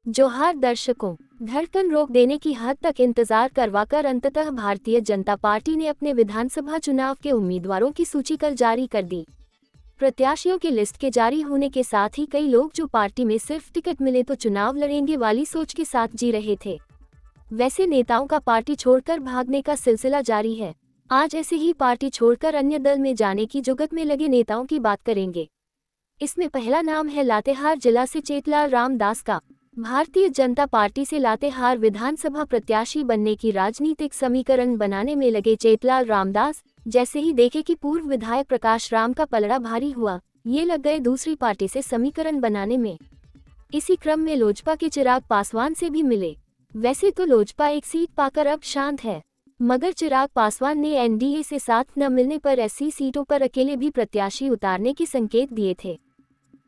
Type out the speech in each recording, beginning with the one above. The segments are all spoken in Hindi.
जोहार दर्शकों, धड़कन रोक देने की हद तक इंतजार करवाकर अंततः भारतीय जनता पार्टी ने अपने विधानसभा चुनाव के उम्मीदवारों की सूची कल जारी कर दी। प्रत्याशियों की लिस्ट के जारी होने के साथ ही कई लोग जो पार्टी में सिर्फ टिकट मिले तो चुनाव लड़ेंगे वाली सोच के साथ जी रहे थे। वैसे नेताओं का पार्टी छोड़कर भागने का सिलसिला जारी है। आज ऐसे ही पार्टी छोड़कर अन्य दल में जाने की जुगत में लगे नेताओं की बात करेंगे। इसमें पहला नाम है लातेहार जिला से चेतलाल रामदास का। भारतीय जनता पार्टी से लातेहार विधानसभा प्रत्याशी बनने की राजनीतिक समीकरण बनाने में लगे चेतलाल रामदास जैसे ही देखे कि पूर्व विधायक प्रकाश राम का पलड़ा भारी हुआ, ये लग गए दूसरी पार्टी से समीकरण बनाने में। इसी क्रम में लोजपा के चिराग पासवान से भी मिले। वैसे तो लोजपा एक सीट पाकर अब शांत है, मगर चिराग पासवान ने एनडीए से साथ न मिलने पर ऐसी सीटों पर अकेले भी प्रत्याशी उतारने के संकेत दिए थे।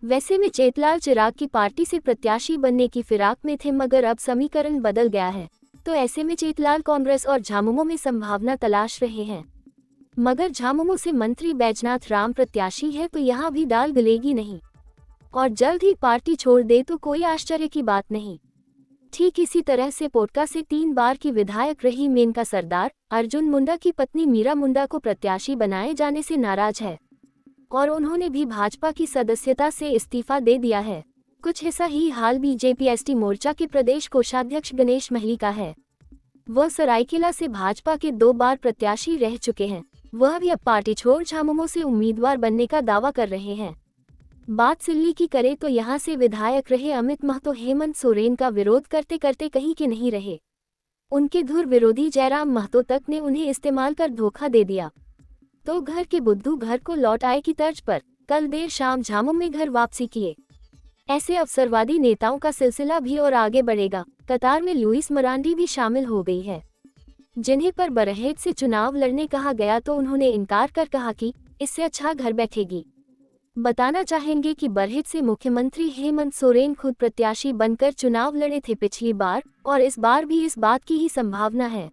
वैसे में चेतलाल चिराग की पार्टी से प्रत्याशी बनने की फिराक में थे, मगर अब समीकरण बदल गया है, तो ऐसे में चेतलाल कांग्रेस और झामुमो में संभावना तलाश रहे हैं। मगर झामुमो से मंत्री बैजनाथ राम प्रत्याशी है तो यहाँ भी दाल गलेगी नहीं, और जल्द ही पार्टी छोड़ दे तो कोई आश्चर्य की बात नहीं। ठीक इसी तरह से पोटका से 3 बार की विधायक रही मेनका सरदार अर्जुन मुंडा की पत्नी मीरा मुंडा को प्रत्याशी बनाए जाने से नाराज है, और उन्होंने भी भाजपा की सदस्यता से इस्तीफा दे दिया है। कुछ ऐसा ही हाल बीजेपी एसटी मोर्चा के प्रदेश कोषाध्यक्ष गणेश महली का है। वह सरायकेला से भाजपा के 2 बार प्रत्याशी रह चुके हैं। वह भी अब पार्टी छोड़ झामुमो से उम्मीदवार बनने का दावा कर रहे हैं। बात सिल्ली की करें तो यहाँ से विधायक रहे अमित महतो हेमंत सोरेन का विरोध करते करते कहीं के नहीं रहे। उनके धुर विरोधी जयराम महतो तक ने उन्हें इस्तेमाल कर धोखा दे दिया, तो घर के बुद्धू घर को लौट आए की तर्ज पर कल देर शाम झामुमो में घर वापसी किए। ऐसे अवसरवादी नेताओं का सिलसिला भी और आगे बढ़ेगा। कतार में लुइस मरांडी भी शामिल हो गई है, जिन्हें पर बरहेट से चुनाव लड़ने कहा गया तो उन्होंने इनकार कर कहा कि इससे अच्छा घर बैठेगी। बताना चाहेंगे कि बरहेट से मुख्यमंत्री हेमंत सोरेन खुद प्रत्याशी बनकर चुनाव लड़े थे पिछली बार, और इस बार भी इस बात की ही संभावना है।